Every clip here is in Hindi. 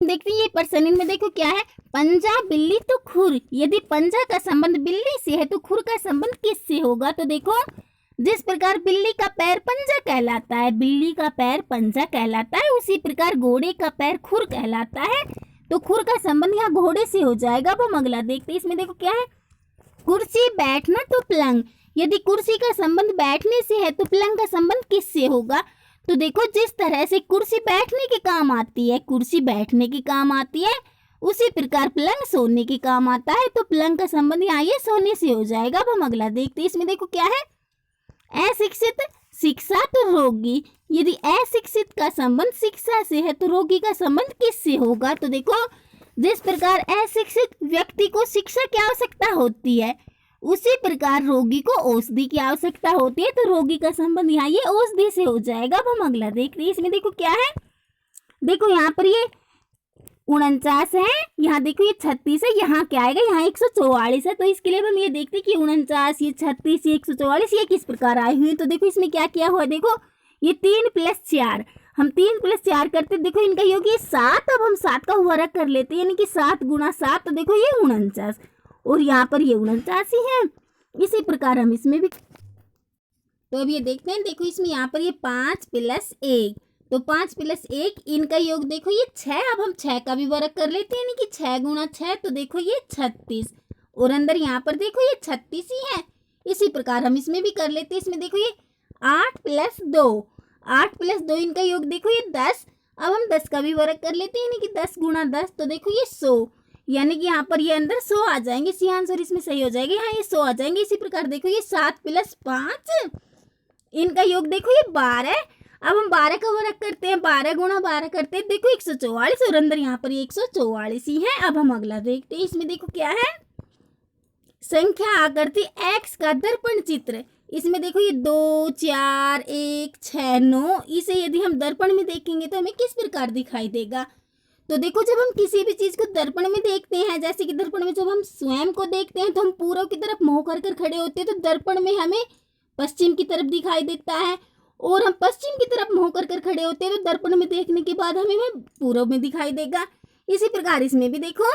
देखते हैं ये पर्सन इनमें देखो क्या है, पंजा बिल्ली तो खुर। यदि पंजा का संबंध बिल्ली से है तो खुर का संबंध किससे होगा? तो देखो जिस प्रकार बिल्ली का पैर पंजा कहलाता है, बिल्ली का पैर पंजा कहलाता है, उसी प्रकार घोड़े का पैर खुर कहलाता है। तो खुर का संबंध यहाँ घोड़े से हो जाएगा। अब हम अगला देखते हैं। इसमें देखो क्या है, कुर्सी बैठना तो पलंग। यदि कुर्सी का संबंध बैठने से है तो पलंग का संबंध किससे होगा? तो देखो जिस तरह से कुर्सी बैठने के काम आती है, कुर्सी बैठने के काम आती है, उसी प्रकार पलंग सोने के काम आता है। तो पलंग का संबंध यहाँ ये सोने से हो जाएगा। अब हम अगला देखते हैं। इसमें देखो क्या है, अशिक्षित शिक्षा तो रोगी। यदि अशिक्षित का संबंध शिक्षा से है तो रोगी का संबंध किससे होगा? तो देखो जिस प्रकार अशिक्षित व्यक्ति को शिक्षा की आवश्यकता होती है, उसी प्रकार रोगी को औषधि की आवश्यकता होती है। तो रोगी का संबंध यहाँ ये औषधि से हो जाएगा। अब हम अगला देखते हैं। इसमें देखो क्या है, देखो यहाँ पर ये 49 है, यहाँ देखो ये 36 है, यहाँ क्या आएगा, यहाँ 144 है। तो इसके लिए हम ये देखते हैं कि 49, ये 36, ये 144 ये किस प्रकार आए हुए हैं। तो देखो इसमें क्या किया हुआ है, देखो ये 3 + 4, हम 3 + 4 करते, देखो इनका योग ये 7। अब हम 7 का वर्ग कर लेते हैं, यानी कि 7 × 7, तो देखो ये 49 और यहाँ पर ये 49 ही है। इसी प्रकार हम इसमें भी, तो अब ये देखते हैं, देखो इसमें यहाँ पर ये 5 + 1, तो 5 + 1 इनका योग देखो ये 6। अब हम 6 का भी वर्ग कर लेते हैं, यानी कि 6 × 6, तो देखो ये 36 और अंदर यहाँ पर देखो ये 36 ही है। इसी प्रकार हम इसमें भी कर लेते हैं। इसमें देखो ये 8 + 2, 8 + 2 इनका योग देखो ये 10। अब हम 10 का भी वर्ग कर लेते हैं, यानी कि 10 × 10, तो देखो ये 100, यानी कि यहाँ पर ये अंदर 100 आ जाएंगे। सी आंसर इसमें सही हो जाएगा, यहाँ ये 100 आ जाएंगे। इसी प्रकार देखो ये 7 + 5 इनका योग देखो ये 12। अब हम 12 का वर्ग करते हैं, 12 × 12 करते हैं, देखो 144 और अंदर यहाँ पर 144 ही है। अब हम अगला देखते हैं। इसमें देखो क्या है, संख्या आकृति x का दर्पण चित्र। इसमें देखो ये 2, 4, 1, 6, 9, इसे यदि हम दर्पण में देखेंगे तो हमें किस प्रकार दिखाई देगा? तो देखो जब हम किसी भी चीज को दर्पण में देखते हैं, जैसे कि दर्पण में जब हम स्वयं को देखते हैं तो हम पूर्व की तरफ मुंह कर खड़े होते हैं, तो दर्पण में हमें पश्चिम की तरफ दिखाई देता है। और हम पश्चिम की तरफ मुंह कर खड़े होते हैं तो दर्पण में देखने के बाद हमें पूर्व में दिखाई देगा। इसी प्रकार इसमें भी देखो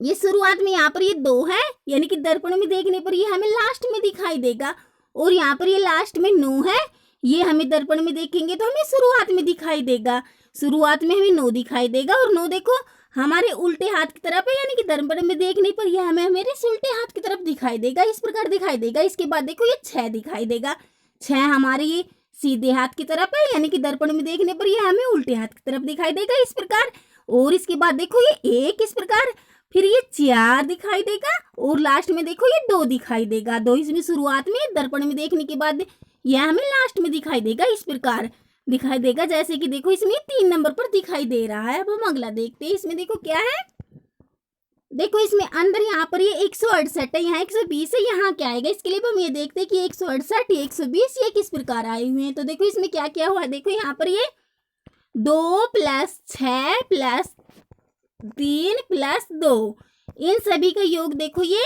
ये शुरुआत में यहाँ पर ये 2 है, यानी कि दर्पण में देखने पर ये हमें लास्ट में दिखाई देगा। और यहाँ पर ये लास्ट में 9 है, ये हमें दर्पण में देखेंगे तो हमें शुरुआत में दिखाई देगा। शुरुआत में हमें 9 दिखाई देगा और 9 देखो हमारे उल्टे हाथ की तरफ है, यानी कि दर्पण में देखने पर यह हमें मेरे उल्टे हाथ की तरफ दिखाई देगा। इस प्रकार दिखाई देगा। इसके बाद देखो ये 6 दिखाई देगा, 6 हमारे ये सीधे हाथ की तरफ है, यानी कि दर्पण में देखने पर यह हमें उल्टे हाथ की तरफ दिखाई देगा। इस प्रकार और इसके बाद देखो ये 1 इस प्रकार, फिर ये 4 दिखाई देगा और लास्ट में देखो ये 2 दिखाई देगा। 2 इसमें शुरुआत में दर्पण में देखने के बाद यह हमें लास्ट में दिखाई देगा। इस प्रकार दिखाई देगा, जैसे कि देखो इसमें 3 नंबर पर दिखाई दे रहा है। अब हम अगला देखते हैं। इसमें देखो क्या है, देखो इसमें अंदर यहाँ पर ये 168 है, यहाँ 120 है, यहाँ क्या आएगा? इसके लिए हम ये देखते हैं कि 168, 120 ये किस प्रकार आए हुए हैं। तो देखो इसमें क्या क्या हुआ है, देखो यहाँ पर ये 2 + 6 + 3 + 2 इन सभी का योग देखो ये,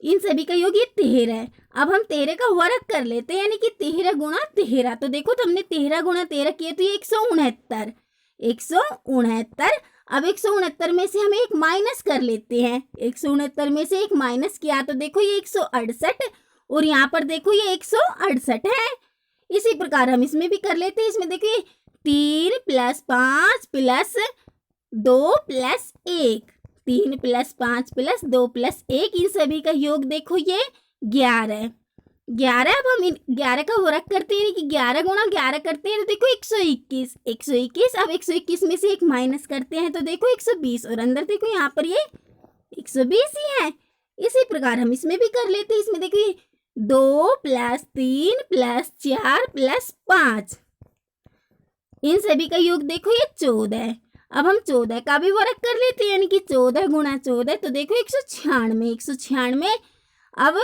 इन सभी का योग ये 13 है। अब हम 13 का वर्ग कर लेते हैं, यानी कि 13 × 13, तो देखो तो हमने 13 × 13 किए तो ये 169, 169। अब 169 में से हम एक माइनस कर लेते हैं, 169 में से एक माइनस किया तो देखो ये 168 और यहाँ पर देखो ये 168 है। इसी प्रकार हम इसमें भी कर लेते हैं। इसमें देखिए 3 + 5 + 2 + 1, 3 + 5 + 2 + 1 इन सभी का योग देखो ये 11। 11 अब हम 11 का वर्ग करते हैं, कि 11 × 11 करते हैं तो देखो 121, 121। अब 121 में से एक माइनस करते हैं तो देखो 120 और अंदर देखो यहाँ पर ये 120 ही है। इसी प्रकार हम इसमें भी कर लेते हैं। इसमें देखिए 2 + 3 + 4 + 5 इन सभी का योग देखो ये 14। अब हम 14 का भी वर्ग कर लेते हैं, यानी कि 14 × 14 तो देखो 196, 196। अब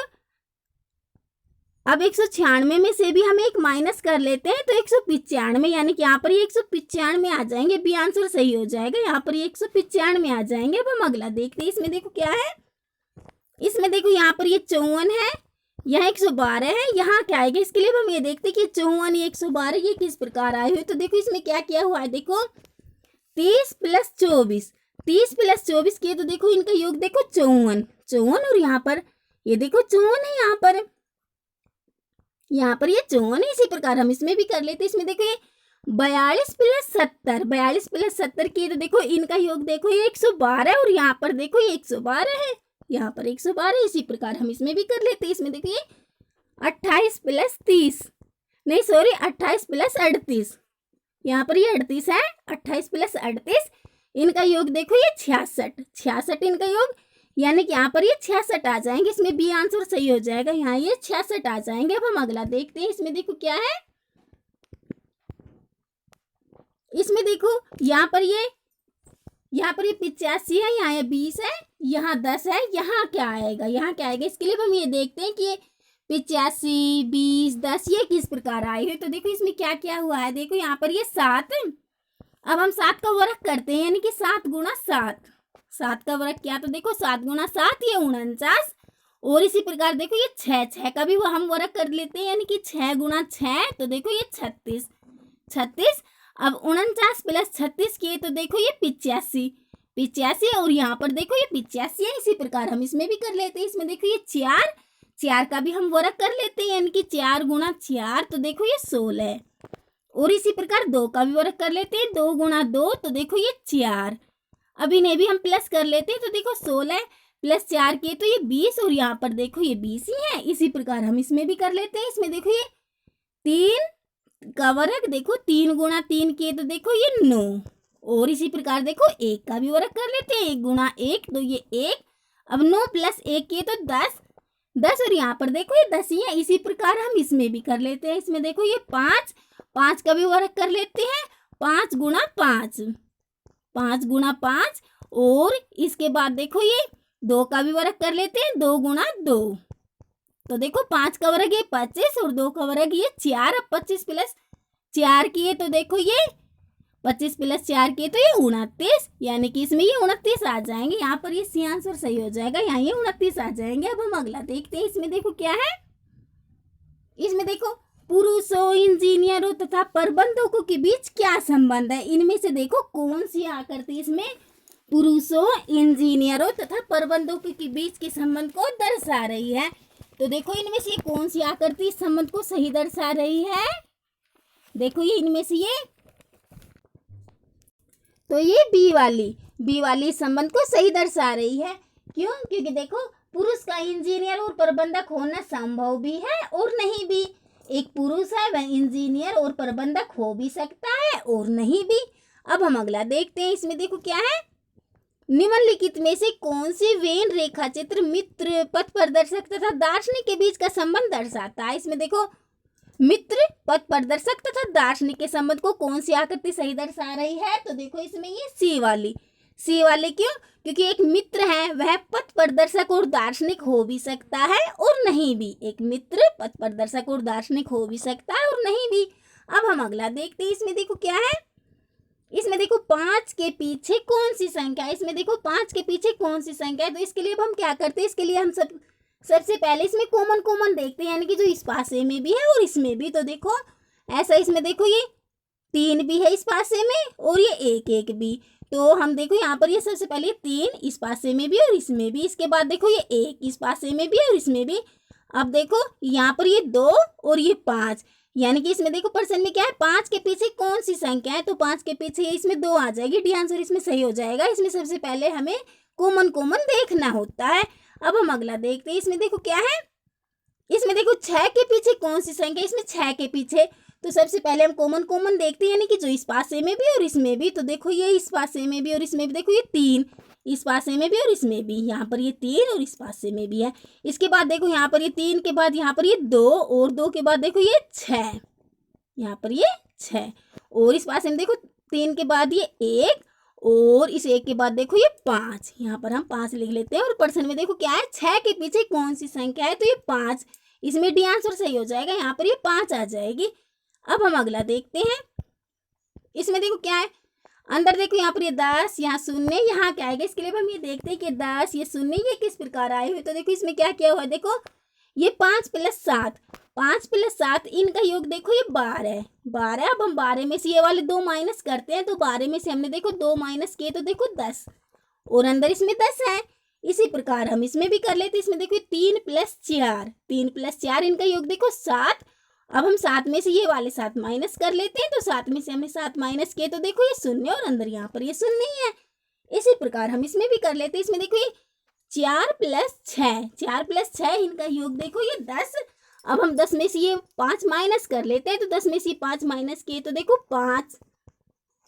196 में से भी हम एक माइनस कर लेते हैं तो 195, यानी कि यहाँ पर ये 195 आ जाएंगे। बी आंसर सही हो जाएगा, यहाँ पर ये 195 आ जाएंगे। अब हम अगला देखते हैं। इसमें देखो क्या है, इसमें देखो यहाँ पर ये 54 है, यहाँ 112 है, यहाँ क्या आएगा? इसके लिए हम ये देखते हैं कि 54 ये 112 ये किस प्रकार आए हुए। तो देखो इसमें क्या किया हुआ है, देखो 30 प्लस 24, 30 प्लस 24 किए तो देखो इनका योग देखो 54, 54 और यहाँ पर ये देखो 54 है, यहाँ पर ये 54 है। इसी प्रकार हम इसमें भी कर लेते। इसमें देखो ये 42 प्लस 70, 42 प्लस 70 किए तो देखो इनका योग देखो ये 112 और यहाँ पर देखो ये 112 है, यहाँ पर 112। इसी प्रकार हम इसमें भी कर लेते। इसमें देखो ये 28 प्लस 30, नहीं सॉरी 28 प्लस 38, यहाँ पर ये 38 है, 28 प्लस 38 इनका योग देखो ये 66, 66 इनका योग, यानी कि यहाँ पर ये 66 आ जाएंगे। इसमें बी आंसर सही हो जाएगा, यहाँ ये 66 आ जाएंगे। अब हम अगला देखते हैं। इसमें देखो क्या है, इसमें देखो यहाँ पर ये 85 है, यहाँ ये 20 है, यहाँ 10 है, यहाँ क्या आएगा, यहाँ क्या आएगा। इसके लिए हम ये देखते हैं कि 85, 20, 10 ये किस प्रकार आए हुए। तो देखो इसमें क्या क्या हुआ है, देखो यहाँ पर ये 7, अब हम 7 का वर्ग करते हैं, यानी कि 7 गुणा 7, 7 का वर्ग क्या, तो देखो 7 गुणा 7 ये 49, और इसी प्रकार देखो ये 6 का भी हम वर्ग कर लेते हैं, यानी कि 6 गुणा 6 तो देखो ये 36, 36। अब 49 प्लस 36 किए तो देखो ये 85, 85 और यहाँ पर देखो ये 85 है। इसी प्रकार हम इसमें भी कर लेते हैं। इसमें देखो ये 4 का भी हम वर्ग कर लेते हैं, यानी कि 4 गुणा 4 तो देखो ये 16, और इसी प्रकार 2 का भी वर्ग कर लेते हैं, 2 गुणा 2 तो देखो ये 4। अब इन्हें भी हम प्लस कर लेते हैं, तो देखो 16 प्लस 4 के तो ये 20, और यहाँ पर देखो ये 20 ही है। इसी प्रकार हम इसमें भी कर लेते हैं। इसमें देखो ये 3 का वर्ग देखो 3 गुणा 3 के तो देखो ये 9, और इसी प्रकार देखो 1 का भी वर्ग कर लेते हैं, 1 गुणा 1 तो ये 1। अब 9 प्लस 1 के तो 10, 10 और यहाँ पर देखो ये 10 ही है। इसी प्रकार हम इसमें भी कर लेते हैं। इसमें देखो ये 5 का भी वर्ग कर लेते हैं, 5 गुणा 5, 5 गुणा 5, और इसके बाद देखो ये 2 का भी वर्ग कर लेते हैं, 2 गुणा 2 तो देखो 5 का वर्ग ये 25 और 2 का वर्ग ये 4। अब 25 प्लस 4 किए तो देखो ये 25 प्लस 4 किए तो ये 29, यानी कि इसमें ये 29 आ जाएंगे। यहाँ पर ये सी आंसर सही हो जाएगा, यहाँ ये 29 आ जाएंगे। अब हम अगला देखते हैं। इसमें देखो क्या है, इसमें देखो पुरुषों, इंजीनियरों तथा प्रबंधकों के बीच क्या संबंध है। इनमें से देखो कौन सी आकृति इसमें पुरुषों, इंजीनियरों तथा प्रबंधकों के बीच के संबंध को दर्शा रही है। तो देखो इनमें से कौन सी आकृति इस संबंध को सही दर्शा रही है। देखो ये इनमें से ये, तो ये बी वाली संबंध को सही दर्शा रही है। क्यों? क्योंकि देखो पुरुष का इंजीनियर और प्रबंधक होना संभव भी है और नहीं भी। एक पुरुष है वह इंजीनियर और प्रबंधक हो भी सकता है और नहीं भी। अब हम अगला देखते हैं। इसमें देखो क्या है, निम्नलिखित में से कौन सी वेन रेखा चित्र मित्र, पथ प्रदर्शक तथा दार्शनिक के बीच का संबंध दर्शाता है। इसमें देखो मित्र, पथ प्रदर्शक तथा दार्शनिक के संबंध को कौन सी आकृति सही दर्शा रही है। तो देखो इसमें ये सी वाली क्यों? क्योंकि एक मित्र है वह पथ प्रदर्शक और दार्शनिक हो भी सकता है और नहीं भी। एक मित्र पथ प्रदर्शक और दार्शनिक हो भी सकता है और नहीं भी। अब हम अगला देखते हैं। इसमें देखो क्या है, इसमें देखो 5 के पीछे कौन सी संख्या है। इसमें देखो 5 के पीछे कौन सी संख्या है। तो इसके लिए अब हम क्या करते हैं, इसके लिए हम सबसे पहले इसमें कॉमन देखते हैं, यानी कि जो इस पासे में भी है और इसमें भी। तो देखो ऐसा, इसमें देखो ये 3 भी है इस पासे में और ये 1 भी। तो हम देखो यहाँ पर ये सबसे पहले 3 इस पासे में भी और इसमें भी। इसके बाद देखो ये 1 इस पासे में भी और इसमें भी। अब देखो यहाँ पर ये 2 और ये 5, यानी कि इसमें देखो प्रश्न में क्या है, 5 के पीछे कौन सी संख्या है। तो 5 के पीछे इसमें 2 आ जाएगी। डी आंसर इसमें सही हो जाएगा। इसमें सबसे पहले हमें कॉमन देखना होता है। अब हम अगला देखते हैं। इसमें देखो क्या है, इसमें देखो 6 के पीछे कौन सी संख्या है। इसमें 6 के पीछे तो सबसे पहले हम कॉमन देखते हैं, यानी कि जो इस पासे में भी और इसमें भी। तो देखो ये इस पासे में भी और इसमें भी। देखो ये 3 इस पासे में भी और इसमें भी। यहाँ पर ये 3 और इस पासे में भी है। इसके बाद देखो यहाँ पर ये 3 के बाद यहाँ पर ये 2 और 2 के बाद देखो ये 6, यहाँ पर ये 6 और इस पासे में देखो 3 के बाद ये 1 और इस 1 के बाद देखो ये 5। यहाँ पर हम 5 लिख लेते हैं। और प्रश्न में देखो क्या है, 6 के पीछे कौन सी संख्या है। तो ये 5, इसमें डी आंसर सही हो जाएगा। यहाँ पर ये 5 आ जाएगी। अब हम अगला देखते हैं। इसमें देखो क्या है, अंदर देखो यहाँ पर ये 10, यहाँ 0, यहाँ क्या आएगा। इसके लिए हम ये देखते हैं कि 10 ये 0 ये किस प्रकार आए हुए। तो देखो इसमें क्या किया हुआ है, देखो ये 5 प्लस 7, 5 प्लस 7 इनका योग देखो ये 12, 12। अब हम 12 में से ये वाले 2 माइनस करते हैं, तो 12 में से हमने देखो 2 माइनस किए तो देखो 10, और अंदर इसमें 10 है। इसी प्रकार हम इसमें भी कर लेते हैं। इसमें देखो 3 प्लस 4, 3 प्लस 4 इनका योग देखो 7। अब हम 7 में से ये वाले 7 माइनस कर लेते हैं, तो 7 में से हमने 7 माइनस किए तो देखो ये शून्य, और अंदर यहाँ पर ये शून्य ही है। इसी प्रकार हम इसमें भी कर लेते हैं। इसमें देखो ये 4 प्लस 6, 4 प्लस 6 इनका योग देखो ये 10। अब हम 10 में से ये 5 माइनस कर लेते हैं, तो 10 में से 5 माइनस किए तो देखो 5,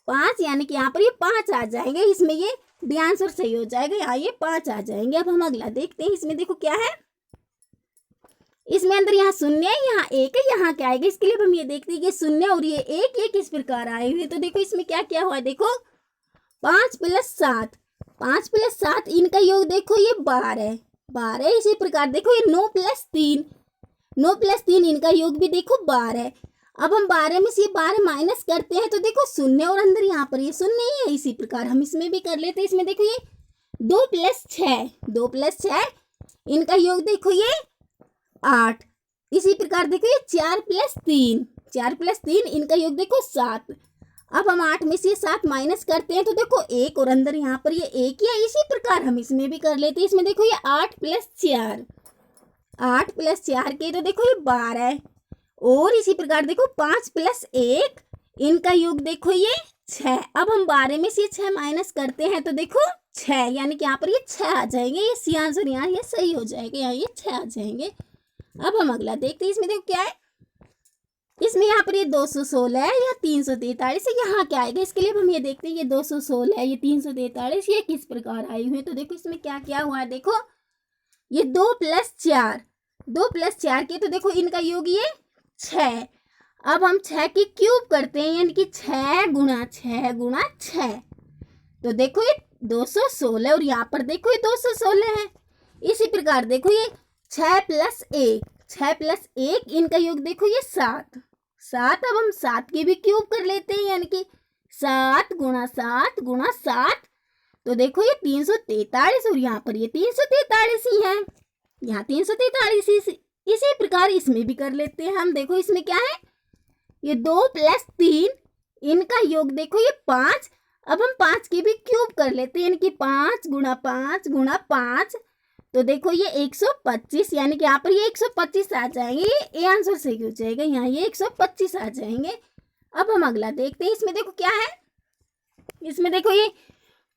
5 यानी कि यहाँ पर ये 5 आ जाएंगे। इसमें ये डी आंसर सही हो जाएगा, यहाँ ये 5 आ जाएंगे। अब हम अगला देखते हैं। इसमें देखो क्या है, इसमें अंदर यहाँ शून्य है, यहाँ 1 है, यहाँ क्या आएगा। इसके लिए अब हम ये देखते हैं कि शून्य और ये 1 ये किस प्रकार आए हुए। तो देखो इसमें क्या क्या हुआ है, देखो 5 प्लस 7, 5 प्लस 7 इनका योग देखो ये 12, 12। इसी प्रकार देखो ये 9 प्लस 3, 9 प्लस 3 इनका योग भी देखो 12। अब हम 12 में से ये 12 माइनस करते हैं, तो देखो शून्य, और अंदर यहाँ पर ये शून्य ही है। इसी प्रकार हम इसमें भी कर लेते हैं। इसमें देखो ये 2 प्लस 6, 2 प्लस 6 इनका योग देखो ये 8। इसी प्रकार देखो ये 4 प्लस 3, 4 प्लस 3 इनका योग देखो 7। अब हम 8 में से 7 माइनस करते हैं, तो देखो 1, और अंदर यहाँ पर ये 1 ही है। इसी प्रकार हम इसमें भी कर लेते हैं। इसमें देखो ये 8 प्लस 4, 8 प्लस 4 के तो देखो ये 12, और इसी प्रकार देखो 5 प्लस 1 इनका योग देखो ये 6। अब हम 12 में से 6 माइनस करते हैं, तो देखो 6 यानी कि यहाँ पर ये 6 आ जाएंगे। ये सी आंसर यहाँ ये सही हो जाएगा, यहाँ ये 6 आ जाएंगे। अब हम अगला देखते हैं। इसमें देखो क्या है, इसमें यहाँ पर ये 216 है या 343 है, यहाँ क्या आएगा। इसके लिए हम ये देखते हैं, ये 216 है, ये 343 ये किस प्रकार आई हुई है। तो देखो इसमें क्या क्या हुआ है, देखो ये 2 प्लस 4, 2 प्लस 4 के तो देखो इनका योग ये 6। अब हम 6 की क्यूब करते हैं, यानी कि 6 गुणा 6 गुणा 6, तो देखो ये 216, और यहाँ पर देखो ये 216 है। इसी प्रकार देखो ये 6 प्लस 1, 6 प्लस 1 इनका योग देखो ये 7, 7। अब हम 7 की भी क्यूब कर लेते हैं, यानी कि 7 गुणा 7 गुणा 7, तो देखो ये 343, और यहाँ पर ये 343 ही है, यहाँ 343। इसी प्रकार इसमें भी कर लेते हैं हम। देखो इसमें क्या है, ये 2 प्लस 3 इनका योग देखो ये 5। अब हम 5 की भी क्यूब कर लेते हैं, यानी कि 5 गुणा 5 गुणा 5, तो देखो ये 125, यानी कि यहाँ पर ये 125 आ जाएंगे। ये आंसर सही हो जाएगा, यहाँ ये 125 आ जाएंगे। अब हम अगला देखते हैं। इसमें देखो क्या है, इसमें देखो ये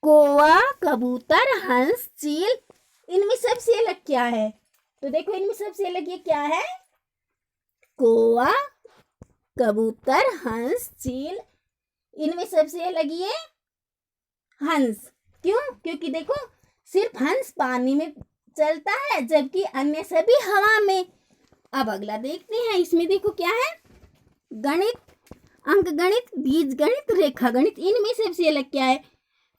कौवा, कबूतर, हंस, चील, इनमें सबसे अलग क्या है। तो देखो इनमें सबसे अलग ये क्या है, कौवा, कबूतर, हंस, चील, इनमें सबसे अलग ये हंस। क्यों, क्योंकि देखो सिर्फ हंस पानी में चलता है, जबकि अन्य सभी हवा में। अब अगला देखते हैं। इसमें देखो क्या है, गणित, अंक गणित, बीज गणित, रेखा गणित, इनमें सबसे अलग क्या है।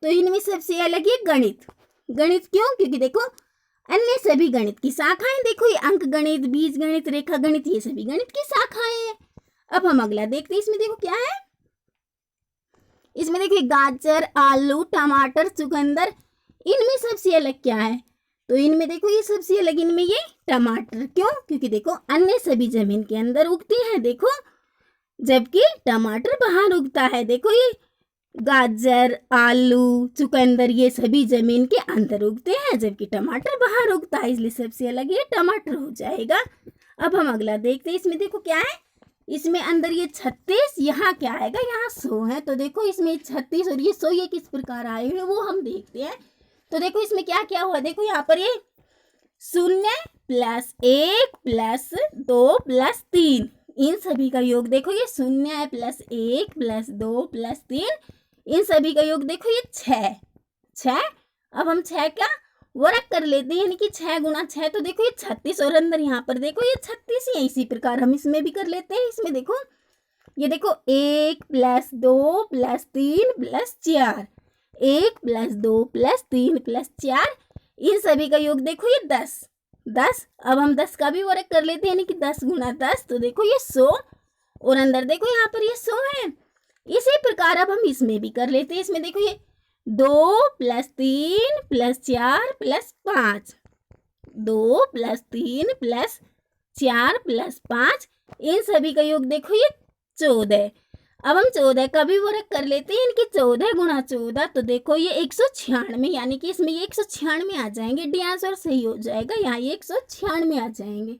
तो इनमें सबसे अलग ये गणित। गणित क्यों, क्योंकि देखो अन्य सभी गणित की शाखाएं, देखो ये अंक गणित, बीज गणित, रेखा गणित, ये सभी गणित की शाखाएं हैं। अब हम अगला देखते हैं। इसमें देखो क्या है, इसमें देखो गाजर, आलू, टमाटर, चुकंदर, इनमें सबसे अलग क्या है। तो इनमें देखो ये सबसे अलग इनमें ये टमाटर। क्यों, क्योंकि देखो अन्य सभी जमीन के अंदर उगते हैं, देखो, जबकि टमाटर बाहर उगता है। देखो ये गाजर, आलू, चुकंदर, ये सभी जमीन के अंदर उगते हैं, जबकि टमाटर बाहर उगता है, इसलिए सबसे अलग ये टमाटर हो जाएगा। अब हम अगला देखते हैं। इसमें देखो क्या है, इसमें अंदर ये 36, यहाँ क्या आएगा, यहाँ 100 है। तो देखो इसमें 36 और ये 100 ये किस प्रकार आए हुए वो हम देखते हैं। तो देखो इसमें क्या क्या हुआ, देखो यहाँ पर ये 0 प्लस 1 प्लस 2 प्लस 3, इन सभी का योग देखो ये 0 प्लस 1 प्लस 2 प्लस 3, इन सभी का योग देखो ये 6। अब हम 6 का वर्ग कर लेते हैं, यानी कि 6 गुणा 6, तो देखो ये 36, और अंदर यहाँ पर देखो ये 36 ही है। इसी प्रकार हम इसमें भी कर लेते हैं। इसमें देखो ये देखो 1 plus 2 plus 3 plus 4, 1 plus 2 plus 3 plus 4, इन सभी का योग देखो ये 10। अब हम 10 का भी वर्ग कर लेते हैं, यानी कि 10 गुणा 10, तो देखो ये 100, और अंदर देखो यहाँ पर ये 100 है। इसी प्रकार अब हम इसमें भी कर लेते हैं। इसमें देखो ये 2 plus 3 plus 4 plus 5, 2 plus 3 plus 4 plus 5, इन सभी का योग देखो ये 14। अब हम 14 का भी वर्ग कर लेते हैं, इनकी 14 गुणा 14, तो देखो ये 196, यानी कि इसमें ये 196 आ जाएंगे। डी आंसर सही हो जाएगा, यहाँ ये 196 आ जाएंगे।